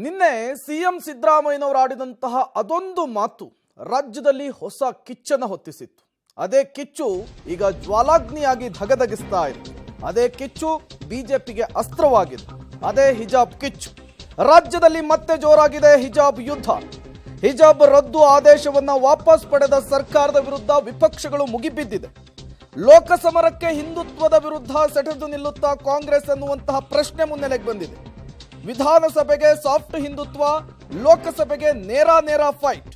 ನಿನ್ನೆ ಸಿಎಂ ಸಿದ್ದರಾಮಯ್ಯನವರು ಆಡಿದಂತಹ ಅದೊಂದು ಮಾತು ರಾಜ್ಯದಲ್ಲಿ ಹೊಸ ಕಿಚ್ಚನ್ನು ಹೊತ್ತಿಸಿತ್ತು. ಅದೇ ಕಿಚ್ಚು ಈಗ ಜ್ವಾಲಾಗ್ನಿಯಾಗಿ ಧಗಧಗಿಸ್ತಾ ಇದೆ. ಅದೇ ಕಿಚ್ಚು ಬಿಜೆಪಿಗೆ ಅಸ್ತ್ರವಾಗಿದೆ. ಅದೇ ಹಿಜಾಬ್ ಕಿಚ್ಚು. ರಾಜ್ಯದಲ್ಲಿ ಮತ್ತೆ ಜೋರಾಗಿದೆ ಹಿಜಾಬ್ ಯುದ್ಧ. ಹಿಜಾಬ್ ರದ್ದು ಆದೇಶವನ್ನ ವಾಪಸ್ ಪಡೆದ ಸರ್ಕಾರದ ವಿರುದ್ಧ ವಿಪಕ್ಷಗಳು ಮುಗಿಬಿದ್ದಿದೆ. ಲೋಕಸಮರಕ್ಕೆ ಹಿಂದುತ್ವದ ವಿರುದ್ಧ ಸೆಟೆದು ನಿಲ್ಲುತ್ತಾ ಕಾಂಗ್ರೆಸ್ ಅನ್ನುವಂತಹ ಪ್ರಶ್ನೆ ಮುನ್ನೆಲೆಗೆ ಬಂದಿದೆ. ವಿಧಾನಸಭೆಗೆ ಸಾಫ್ಟ್ ಹಿಂದುತ್ವ, ಲೋಕಸಭೆಗೆ ನೇರ ಫೈಟ್.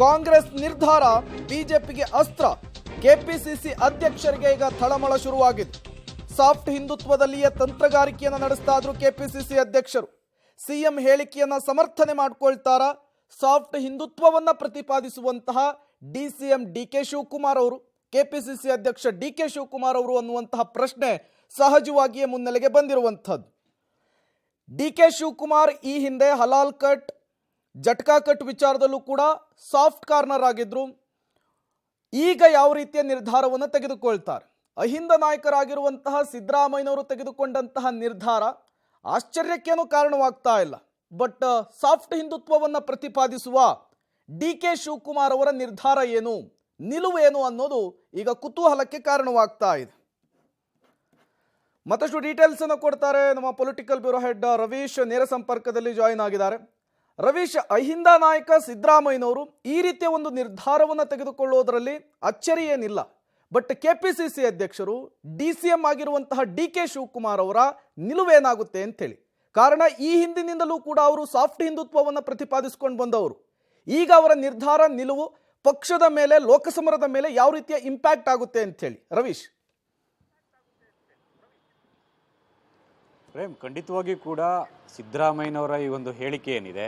ಕಾಂಗ್ರೆಸ್ ನಿರ್ಧಾರ ಬಿಜೆಪಿಗೆ ಅಸ್ತ್ರ. ಕೆಪಿಸಿಸಿ ಅಧ್ಯಕ್ಷರಿಗೆ ಈಗ ತಳಮಳ ಶುರುವಾಗಿದೆ. ಸಾಫ್ಟ್ ಹಿಂದುತ್ವದಲ್ಲಿಯೇ ತಂತ್ರಗಾರಿಕೆಯನ್ನು ನಡೆಸ್ತಾ ಇದ್ರು ಕೆಪಿಸಿಸಿ ಅಧ್ಯಕ್ಷರು. ಸಿಎಂ ಹೇಳಿಕೆಯನ್ನ ಸಮರ್ಥನೆ ಮಾಡ್ಕೊಳ್ತಾರ. ಸಾಫ್ಟ್ ಹಿಂದುತ್ವವನ್ನ ಪ್ರತಿಪಾದಿಸುವಂತಹ ಡಿಸಿಎಂ ಡಿಕೆ ಶಿವಕುಮಾರ್ ಅವರು, ಕೆಪಿಸಿಸಿ ಅಧ್ಯಕ್ಷ ಡಿಕೆ ಶಿವಕುಮಾರ್ ಅವರು ಅನ್ನುವಂತಹ ಪ್ರಶ್ನೆ ಸಹಜವಾಗಿಯೇ ಮುನ್ನೆಲೆಗೆ ಬಂದಿರುವಂಥದ್ದು. ಡಿಕೆ ಶಿವಕುಮಾರ್ ಈ ಹಿಂದೆ ಹಲಾಲ್ ಕಟ್, ಜಟ್ಕಾ ಕಟ್ ವಿಚಾರದಲ್ಲೂ ಕೂಡ ಸಾಫ್ಟ್ ಕಾರ್ನರ್ ಆಗಿದ್ರು. ಈಗ ಯಾವ ರೀತಿಯ ನಿರ್ಧಾರವನ್ನು ತೆಗೆದುಕೊಳ್ತಾರೆ? ಅಹಿಂದ ನಾಯಕರಾಗಿರುವಂತಹ ಸಿದ್ದರಾಮಯ್ಯನವರು ತೆಗೆದುಕೊಂಡಂತಹ ನಿರ್ಧಾರ ಆಶ್ಚರ್ಯಕ್ಕೇನೂ ಕಾರಣವಾಗ್ತಾ ಇಲ್ಲ. ಬಟ್ ಸಾಫ್ಟ್ ಹಿಂದುತ್ವವನ್ನು ಪ್ರತಿಪಾದಿಸುವ ಡಿಕೆ ಶಿವಕುಮಾರ್ ಅವರ ನಿರ್ಧಾರ ಏನು, ನಿಲುವೇನು ಅನ್ನೋದು ಈಗ ಕುತೂಹಲಕ್ಕೆ ಕಾರಣವಾಗ್ತಾ ಇದೆ. ಮತ್ತಷ್ಟು ಡೀಟೇಲ್ಸ್ ಅನ್ನು ಕೊಡ್ತಾರೆ ನಮ್ಮ ಪೊಲಿಟಿಕಲ್ ಬ್ಯೂರೋ ಹೆಡ್ ರವೀಶ್ ನೇರ ಸಂಪರ್ಕದಲ್ಲಿ ಜಾಯಿನ್ ಆಗಿದ್ದಾರೆ. ರವೀಶ್, ಅಹಿಂದ ನಾಯಕ ಸಿದ್ದರಾಮಯ್ಯನವರು ಈ ರೀತಿಯ ಒಂದು ನಿರ್ಧಾರವನ್ನು ತೆಗೆದುಕೊಳ್ಳುವುದರಲ್ಲಿ ಅಚ್ಚರಿ ಏನಿಲ್ಲ. ಬಟ್ ಕೆಪಿಸಿಸಿ ಅಧ್ಯಕ್ಷರು ಡಿಸಿಎಂ ಆಗಿರುವಂತಹ ಡಿಕೆ ಶಿವಕುಮಾರ್ ಅವರ ನಿಲುವೇನಾಗುತ್ತೆ ಅಂತೇಳಿ. ಕಾರಣ ಈ ಹಿಂದಿನಿಂದಲೂ ಕೂಡ ಅವರು ಸಾಫ್ಟ್ ಹಿಂದುತ್ವವನ್ನು ಪ್ರತಿಪಾದಿಸಿಕೊಂಡು ಬಂದವರು. ಈಗ ಅವರ ನಿರ್ಧಾರ, ನಿಲುವು ಪಕ್ಷದ ಮೇಲೆ, ಲೋಕಸಮರದ ಮೇಲೆ ಯಾವ ರೀತಿಯ ಇಂಪ್ಯಾಕ್ಟ್ ಆಗುತ್ತೆ ಅಂತ ಹೇಳಿ ರವೀಶ್. ಪ್ರೇಮ್, ಖಂಡಿತವಾಗಿ ಕೂಡ ಸಿದ್ದರಾಮಯ್ಯನವರ ಈ ಒಂದು ಹೇಳಿಕೆ ಏನಿದೆ,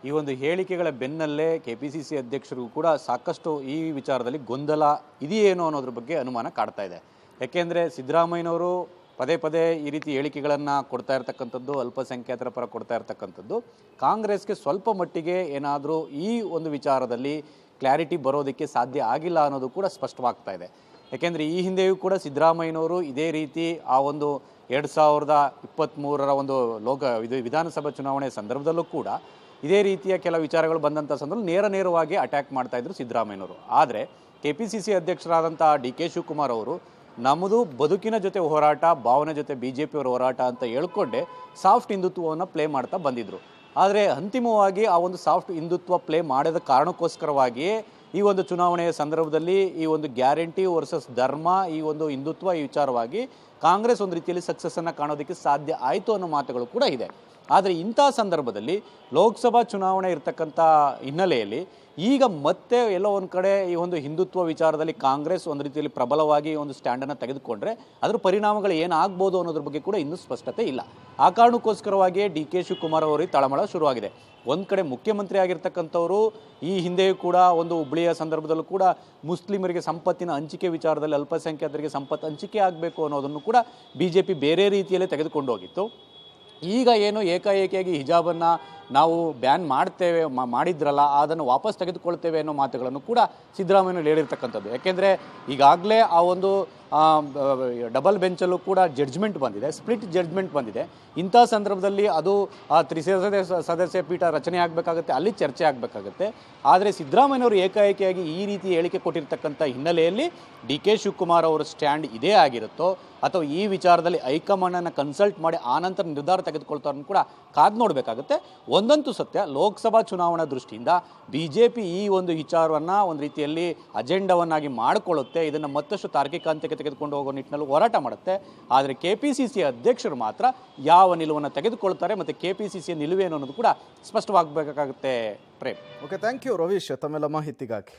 ಈ ಒಂದು ಹೇಳಿಕೆಗಳ ಬೆನ್ನಲ್ಲೇ ಕೆಪಿಸಿಸಿ ಅಧ್ಯಕ್ಷರಿಗೂ ಕೂಡ ಸಾಕಷ್ಟು ಈ ವಿಚಾರದಲ್ಲಿ ಗೊಂದಲ ಇದೆಯೇನೋ ಅನ್ನೋದ್ರ ಬಗ್ಗೆ ಅನುಮಾನ ಕಾಡ್ತಾ ಇದೆ. ಯಾಕೆಂದರೆ ಸಿದ್ದರಾಮಯ್ಯನವರು ಪದೇ ಈ ರೀತಿ ಹೇಳಿಕೆಗಳನ್ನು ಕೊಡ್ತಾ ಇರ್ತಕ್ಕಂಥದ್ದು, ಅಲ್ಪಸಂಖ್ಯಾತರ ಪರ ಕೊಡ್ತಾ ಇರ್ತಕ್ಕಂಥದ್ದು ಕಾಂಗ್ರೆಸ್ಗೆ ಸ್ವಲ್ಪ ಮಟ್ಟಿಗೆ ಏನಾದರೂ ಈ ಒಂದು ವಿಚಾರದಲ್ಲಿ ಕ್ಲಾರಿಟಿ ಬರೋದಕ್ಕೆ ಸಾಧ್ಯ ಆಗಿಲ್ಲ ಅನ್ನೋದು ಕೂಡ ಸ್ಪಷ್ಟವಾಗ್ತಾ ಇದೆ. ಯಾಕೆಂದರೆ ಈ ಹಿಂದೆಯೂ ಕೂಡ ಸಿದ್ದರಾಮಯ್ಯನವರು ಇದೇ ರೀತಿ ಆ ಒಂದು 2023 ಒಂದು ವಿಧಾನಸಭಾ ಚುನಾವಣೆ ಸಂದರ್ಭದಲ್ಲೂ ಕೂಡ ಇದೇ ರೀತಿಯ ಕೆಲ ವಿಚಾರಗಳು ಬಂದಂಥ ಸಂದರ್ಭದಲ್ಲಿ ನೇರವಾಗಿ ಅಟ್ಯಾಕ್ ಮಾಡ್ತಾ ಇದ್ರು ಸಿದ್ದರಾಮಯ್ಯನವರು. ಆದರೆ ಕೆಪಿಸಿಸಿ ಅಧ್ಯಕ್ಷರಾದಂಥ ಡಿ ಕೆ ಶಿವಕುಮಾರ್ ಅವರು ನಮ್ಮದು ಬದುಕಿನ ಜೊತೆ ಹೋರಾಟ, ಭಾವನೆ ಜೊತೆ ಬಿಜೆಪಿಯವರ ಹೋರಾಟ ಅಂತ ಹೇಳ್ಕೊಂಡೆ ಸಾಫ್ಟ್ ಹಿಂದುತ್ವವನ್ನು ಪ್ಲೇ ಮಾಡ್ತಾ ಬಂದಿದ್ರು. ಆದರೆ ಅಂತಿಮವಾಗಿ ಆ ಒಂದು ಸಾಫ್ಟ್ ಹಿಂದುತ್ವ ಪ್ಲೇ ಮಾಡಿದ ಕಾರಣಕ್ಕೋಸ್ಕರವಾಗಿಯೇ ಈ ಒಂದು ಚುನಾವಣೆಯ ಸಂದರ್ಭದಲ್ಲಿ ಈ ಒಂದು ಗ್ಯಾರಂಟಿ ವರ್ಸಸ್ ಧರ್ಮ, ಈ ಒಂದು ಹಿಂದುತ್ವ ಈ ವಿಚಾರವಾಗಿ ಕಾಂಗ್ರೆಸ್ ಒಂದು ರೀತಿಯಲ್ಲಿ ಸಕ್ಸಸ್ಸನ್ನು ಕಾಣೋದಕ್ಕೆ ಸಾಧ್ಯ ಆಯಿತು ಅನ್ನೋ ಮಾತುಗಳು ಕೂಡ ಇದೆ. ಆದರೆ ಇಂಥ ಸಂದರ್ಭದಲ್ಲಿ ಲೋಕಸಭಾ ಚುನಾವಣೆ ಇರತಕ್ಕಂಥ ಹಿನ್ನೆಲೆಯಲ್ಲಿ ಈಗ ಮತ್ತೆ ಎಲ್ಲೋ ಒಂದು ಕಡೆ ಈ ಒಂದು ಹಿಂದುತ್ವ ವಿಚಾರದಲ್ಲಿ ಕಾಂಗ್ರೆಸ್ ಒಂದು ರೀತಿಯಲ್ಲಿ ಪ್ರಬಲವಾಗಿ ಒಂದು ಸ್ಟ್ಯಾಂಡನ್ನು ತೆಗೆದುಕೊಂಡ್ರೆ ಅದರ ಪರಿಣಾಮಗಳು ಏನಾಗ್ಬೋದು ಅನ್ನೋದ್ರ ಬಗ್ಗೆ ಕೂಡ ಇನ್ನೂ ಸ್ಪಷ್ಟತೆ ಇಲ್ಲ. ಆ ಕಾರಣಕ್ಕೋಸ್ಕರವಾಗಿಯೇ ಡಿ ಕೆ ಶಿವಕುಮಾರ್ ಅವರಿಗೆ ತಳಮಳ ಶುರುವಾಗಿದೆ. ಒಂದು ಕಡೆ ಮುಖ್ಯಮಂತ್ರಿ ಆಗಿರ್ತಕ್ಕಂಥವರು ಈ ಹಿಂದೆಯೂ ಕೂಡ ಒಂದು ಹುಬ್ಳಿಯ ಸಂದರ್ಭದಲ್ಲೂ ಕೂಡ ಮುಸ್ಲಿಮರಿಗೆ ಸಂಪತ್ತಿನ ಹಂಚಿಕೆ ವಿಚಾರದಲ್ಲಿ ಅಲ್ಪಸಂಖ್ಯಾತರಿಗೆ ಸಂಪತ್ತು ಹಂಚಿಕೆ ಆಗಬೇಕು ಅನ್ನೋದನ್ನು ಕೂಡ ಬಿಜೆಪಿ ಬೇರೆ ರೀತಿಯಲ್ಲೇ ತೆಗೆದುಕೊಂಡು ಹೋಗಿತ್ತು. ಈಗ ಏನು ಏಕಾಏಕಿಯಾಗಿ ಹಿಜಾಬನ್ನು ನಾವು ಬ್ಯಾನ್ ಮಾಡ್ತೇವೆ ಮಾಡಿದ್ರಲ್ಲ, ಅದನ್ನು ವಾಪಸ್ ತೆಗೆದುಕೊಳ್ತೇವೆ ಅನ್ನೋ ಮಾತುಗಳನ್ನು ಕೂಡ ಸಿದ್ದರಾಮಯ್ಯನವರು ಹೇಳಿರ್ತಕ್ಕಂಥದ್ದು. ಯಾಕೆಂದರೆ ಈಗಾಗಲೇ ಆ ಒಂದು ಡಬಲ್ ಬೆಂಚಲ್ಲೂ ಕೂಡ ಜಡ್ಜ್ಮೆಂಟ್ ಬಂದಿದೆ, ಸ್ಪ್ಲಿಟ್ ಜಡ್ಜ್ಮೆಂಟ್ ಬಂದಿದೆ. ಇಂಥ ಸಂದರ್ಭದಲ್ಲಿ ಅದು ಸದಸ್ಯ ಪೀಠ ರಚನೆ ಆಗಬೇಕಾಗುತ್ತೆ, ಅಲ್ಲಿ ಚರ್ಚೆ ಆಗಬೇಕಾಗುತ್ತೆ. ಆದರೆ ಸಿದ್ದರಾಮಯ್ಯನವರು ಏಕಾಏಕಿಯಾಗಿ ಈ ರೀತಿ ಹೇಳಿಕೆ ಕೊಟ್ಟಿರ್ತಕ್ಕಂಥ ಹಿನ್ನೆಲೆಯಲ್ಲಿ ಡಿ ಕೆ ಶಿವಕುಮಾರ್ ಅವರ ಸ್ಟ್ಯಾಂಡ್ ಇದೇ ಆಗಿರುತ್ತೋ ಅಥವಾ ಈ ವಿಚಾರದಲ್ಲಿ ಹೈಕಮಾಂಡನ್ನು ಕನ್ಸಲ್ಟ್ ಮಾಡಿ ಆನಂತರ ನಿರ್ಧಾರ ತೆಗೆದುಕೊಳ್ತಾರನ್ನು ಕೂಡ ಕಾದು ನೋಡಬೇಕಾಗುತ್ತೆ. ಒಂದಂತೂ ಸತ್ಯ, ಲೋಕಸಭಾ ಚುನಾವಣಾ ದೃಷ್ಟಿಯಿಂದ ಬಿಜೆಪಿ ಈ ಒಂದು ವಿಚಾರವನ್ನು ಒಂದು ರೀತಿಯಲ್ಲಿ ಅಜೆಂಡವನ್ನಾಗಿ ಮಾಡಿಕೊಳ್ಳುತ್ತೆ. ಇದನ್ನು ಮತ್ತಷ್ಟು ತಾರ್ಕಿಕ ಹಂತಕ್ಕೆ ತೆಗೆದುಕೊಂಡು ಹೋಗೋ ನಿಟ್ಟಿನಲ್ಲಿ ಹೋರಾಟ ಮಾಡುತ್ತೆ. ಆದರೆ ಕೆಪಿಸಿಸಿ ಅಧ್ಯಕ್ಷರು ಮಾತ್ರ ಯಾವ ನಿಲುವನ್ನು ತೆಗೆದುಕೊಳ್ತಾರೆ ಮತ್ತು ಕೆಪಿಸಿಸಿಯ ನಿಲುವೇನು ಅನ್ನೋದು ಕೂಡ ಸ್ಪಷ್ಟವಾಗಬೇಕಾಗುತ್ತೆ. Prem. Okay, thank you Ravish ತಮ್ಮೆಲ್ಲ ಮಾಹಿತಿಗಾಗಿ.